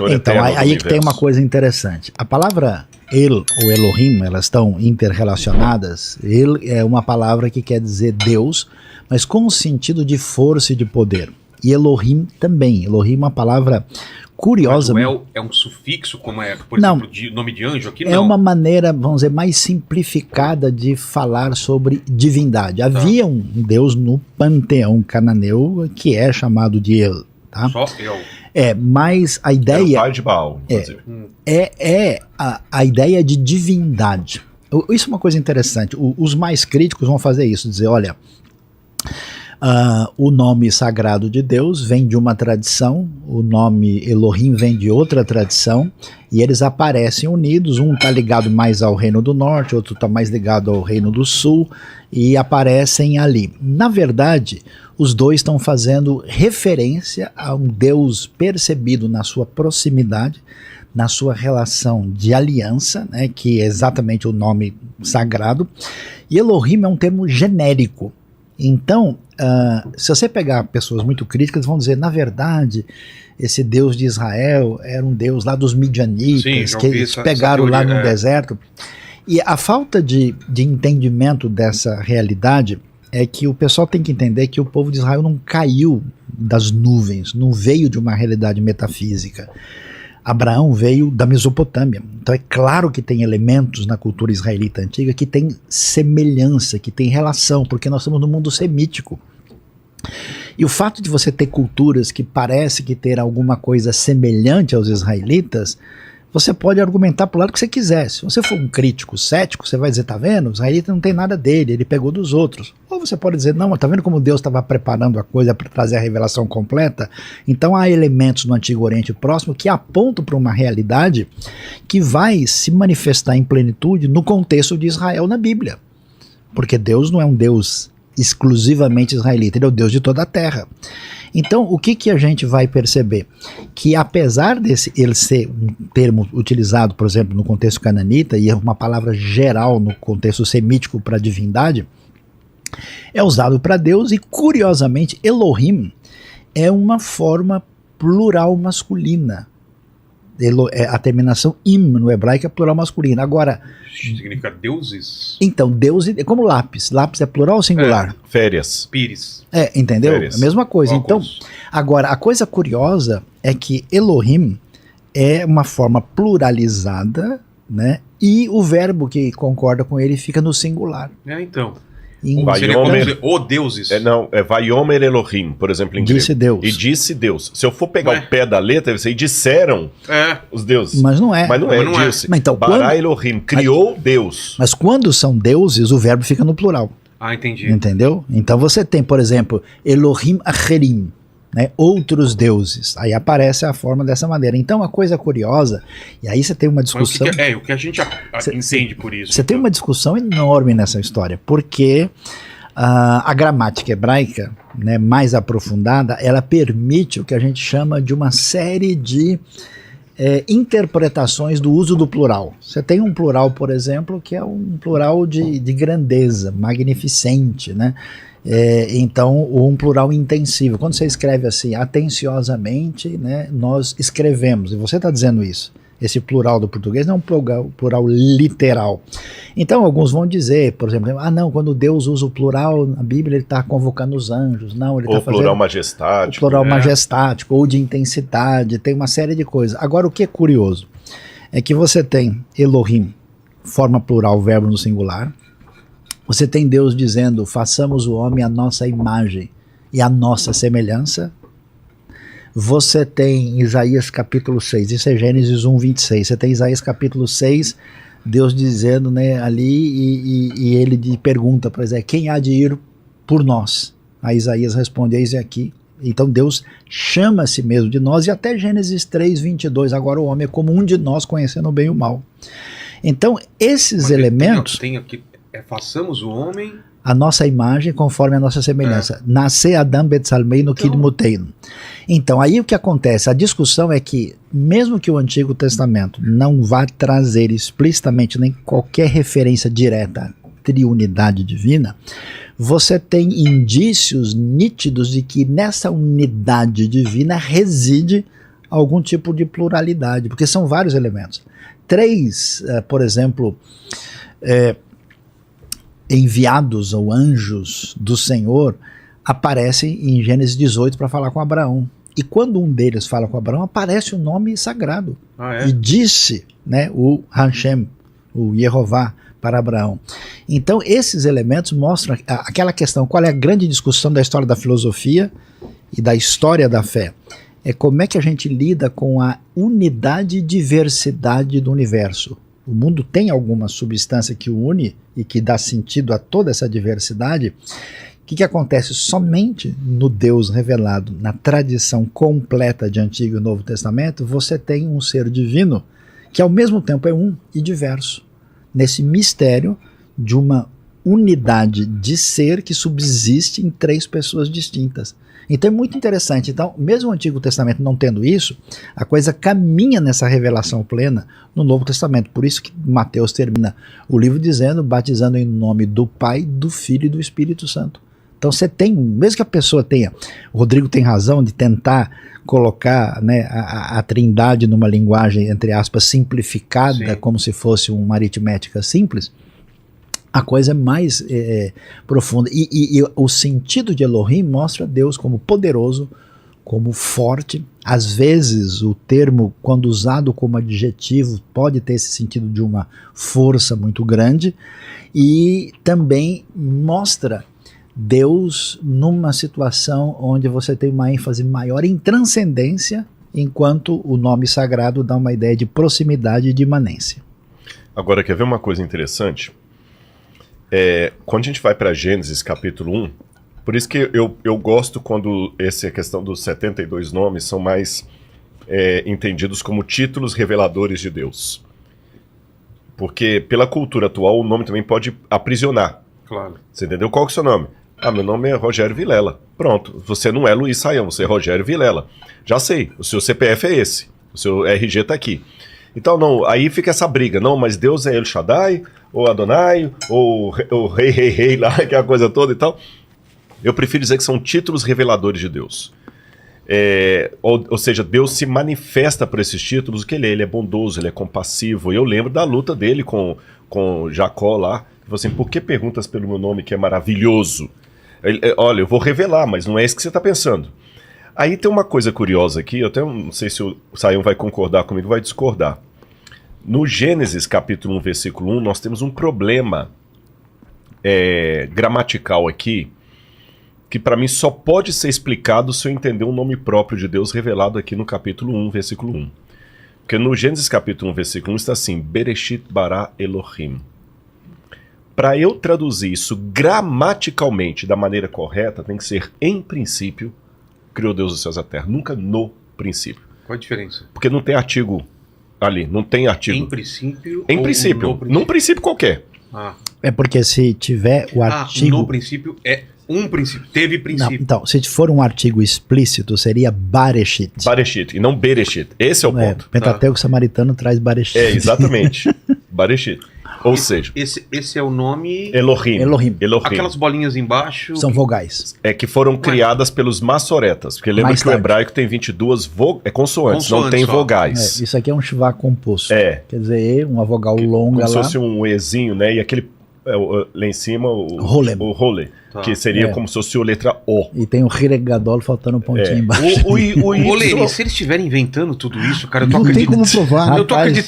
Senhor Então, eterno do aí que tem universo. uma coisa interessante. A palavra El ou Elohim, elas estão interrelacionadas. El é uma palavra que quer dizer Deus, mas com o sentido de força e de poder. E Elohim também. Elohim é uma palavra curiosa. Mas o El é um sufixo, como é, por Não. exemplo, de nome de anjo aqui? É Não. uma maneira, vamos dizer, mais simplificada de falar sobre divindade. Havia um Deus no panteão cananeu que é chamado de El. Tá? Só El. Mas a Era o ideia pai de Baal, inclusive. é a ideia de divindade. Isso é uma coisa interessante. Os mais críticos vão fazer isso, dizer, olha, o nome sagrado de Deus vem de uma tradição, o nome Elohim vem de outra tradição, e eles aparecem unidos, um está ligado mais ao Reino do Norte, outro está mais ligado ao Reino do Sul, e aparecem ali. Na verdade, os dois estão fazendo referência a um Deus percebido na sua proximidade, na sua relação de aliança, né, que é exatamente o nome sagrado, e Elohim é um termo genérico. Então, se você pegar pessoas muito críticas, vão dizer, na verdade, esse Deus de Israel era um Deus lá dos midianitas, que eles pegaram lá no deserto. E a falta de entendimento dessa realidade é que o pessoal tem que entender que o povo de Israel não caiu das nuvens, não veio de uma realidade metafísica. Abraão veio da Mesopotâmia, então é claro que tem elementos na cultura israelita antiga que tem semelhança, que tem relação, porque nós estamos no mundo semítico. E o fato de você ter culturas que parece que ter alguma coisa semelhante aos israelitas, você pode argumentar pro lado que você quiser. Se você for um crítico cético, você vai dizer, tá vendo? O israelita não tem nada dele, ele pegou dos outros. Ou você pode dizer, não, mas tá vendo como Deus estava preparando a coisa para trazer a revelação completa? Então há elementos no Antigo Oriente Próximo que apontam para uma realidade que vai se manifestar em plenitude no contexto de Israel na Bíblia. Porque Deus não é um Deus exclusivamente israelita, ele é o Deus de toda a terra. Então, o que a gente vai perceber? Que apesar desse ele ser um termo utilizado, por exemplo, no contexto cananita, e é uma palavra geral no contexto semítico para divindade, é usado para Deus, e curiosamente, Elohim é uma forma plural masculina. A terminação im no hebraico é plural masculino. Agora, significa deuses? Então, Deus é como lápis. Lápis é plural ou singular? Férias. Pires. Entendeu? Férias. A mesma coisa. Óculos. Então, agora, a coisa curiosa é que Elohim é uma forma pluralizada, né? E o verbo que concorda com ele fica no singular. Então. Vaiomer, como dizer, o deuses. É Vaiomer Elohim, por exemplo, em grego. Disse Deus. E disse Deus. Se eu for pegar o pé da letra, você disseram os deuses. Mas não é. Mas não é, disse. Mas então, Bara Elohim, criou Deus. Mas quando são deuses, o verbo fica no plural. Entendi. Entendeu? Então você tem, por exemplo, Elohim Acherim, né, outros deuses. Aí aparece a forma dessa maneira. Então a coisa curiosa, e aí você tem uma discussão. Mas o que a gente entende por isso? Você tem uma discussão enorme nessa história, porque a gramática hebraica, né, mais aprofundada, ela permite o que a gente chama de uma série de interpretações do uso do plural. Você tem um plural, por exemplo, que é um plural de grandeza, magnificente, né? Então, um plural intensivo. Quando você escreve assim, atenciosamente, né, nós escrevemos, e você está dizendo isso. Esse plural do português não é um plural literal. Então, alguns vão dizer, por exemplo, não, quando Deus usa o plural na Bíblia, ele está convocando os anjos. Não, ele está fazendo plural majestático. O plural majestático, ou de intensidade, tem uma série de coisas. Agora, o que é curioso é que você tem Elohim, forma plural, verbo no singular. Você tem Deus dizendo, façamos o homem à nossa imagem e à nossa semelhança. Você tem Isaías capítulo 6, isso é Gênesis 1, 26. Você tem Isaías capítulo 6, Deus dizendo, né, ali, e ele pergunta para Isaías, quem há de ir por nós? Aí Isaías responde, eis aqui. Então Deus chama a si mesmo de nós, e até Gênesis 3, 22, agora o homem é como um de nós, conhecendo o bem e o mal. Então esses elementos... Tem aqui, façamos o homem... a nossa imagem conforme a nossa semelhança. Nascer Adam Betzalmeinu Kidmuteinu. Então, aí o que acontece? A discussão é que, mesmo que o Antigo Testamento não vá trazer explicitamente nem qualquer referência direta à triunidade divina, você tem indícios nítidos de que nessa unidade divina reside algum tipo de pluralidade, porque são vários elementos. 3, por exemplo, enviados ou anjos do Senhor aparecem em Gênesis 18 para falar com Abraão. E quando um deles fala com Abraão, aparece o nome sagrado. E disse, né, o Hashem, o Yehová, para Abraão. Então esses elementos mostram aquela questão, qual é a grande discussão da história da filosofia e da história da fé? É como é que a gente lida com a unidade e diversidade do universo. O mundo tem alguma substância que une e que dá sentido a toda essa diversidade. O que acontece? Somente no Deus revelado, na tradição completa de Antigo e Novo Testamento, você tem um ser divino que ao mesmo tempo é um e diverso. Nesse mistério de uma unidade de ser que subsiste em 3 pessoas distintas. Então é muito interessante. Então, mesmo o Antigo Testamento não tendo isso, a coisa caminha nessa revelação plena no Novo Testamento. Por isso que Mateus termina o livro dizendo, batizando em nome do Pai, do Filho e do Espírito Santo. Então você tem, mesmo que a pessoa tenha, o Rodrigo tem razão de tentar colocar, né, a trindade numa linguagem, entre aspas, simplificada, sim, como se fosse uma aritmética simples, a coisa é mais profunda. E o sentido de Elohim mostra Deus como poderoso, como forte. Às vezes o termo, quando usado como adjetivo, pode ter esse sentido de uma força muito grande, e também mostra Deus numa situação onde você tem uma ênfase maior em transcendência, enquanto o nome sagrado dá uma ideia de proximidade e de imanência. Agora, quer ver uma coisa interessante? Quando a gente vai para Gênesis capítulo 1, por isso que eu gosto quando essa questão dos 72 nomes são mais entendidos como títulos reveladores de Deus. Porque pela cultura atual o nome também pode aprisionar. Claro. Você entendeu? Qual que é o seu nome? Ah, meu nome é Rogério Vilela. Pronto, você não é Luiz Saião, você é Rogério Vilela. Já sei, o seu CPF é esse, o seu RG tá aqui. Então, não, aí fica essa briga. Não, mas Deus é El Shaddai, ou Adonai, ou Rei lá, aquela coisa toda e tal. Eu prefiro dizer que são títulos reveladores de Deus. Ou seja, Deus se manifesta por esses títulos, o que ele é bondoso, ele é compassivo. E eu lembro da luta dele com Jacó lá. Ele falou assim, por que perguntas pelo meu nome que é maravilhoso? Olha, eu vou revelar, mas não é isso que você está pensando. Aí tem uma coisa curiosa aqui, eu até não sei se o Saião vai concordar comigo, vai discordar. No Gênesis capítulo 1, versículo 1, nós temos um problema gramatical aqui, que para mim só pode ser explicado se eu entender o nome próprio de Deus revelado aqui no capítulo 1, versículo 1. Porque no Gênesis capítulo 1, versículo 1 está assim, Bereshit bara Elohim. Para eu traduzir isso gramaticalmente da maneira correta, tem que ser em princípio, criou Deus os céus e a terra, nunca no princípio. Qual a diferença? Porque não tem artigo ali, não tem artigo. Em princípio? Em princípio, num princípio qualquer. É porque se tiver o artigo... no princípio é um princípio, teve princípio. Não, então, se for um artigo explícito, seria Bareshit. Bareshit, e não Bereshit. Esse é o ponto. O Pentateuco samaritano traz Bareshit. Exatamente. Bareshit. Ou seja... Esse é o nome... Elohim. Aquelas bolinhas embaixo... São vogais. Que foram criadas pelos maçoretas. Porque lembra que o hebraico tem 22 consoantes, não tem vogais. Isso aqui é um shivá composto. Quer dizer, uma vogal longa como lá. Como se fosse um ezinho, né? E aquele... lá em cima, o role, que seria como se fosse a letra O. E tem o Hiregadol faltando um pontinho embaixo. Ô, Leni, se eles estiverem inventando tudo isso, cara, eu tô acreditando. Não tem como provar. Eu tô acreditando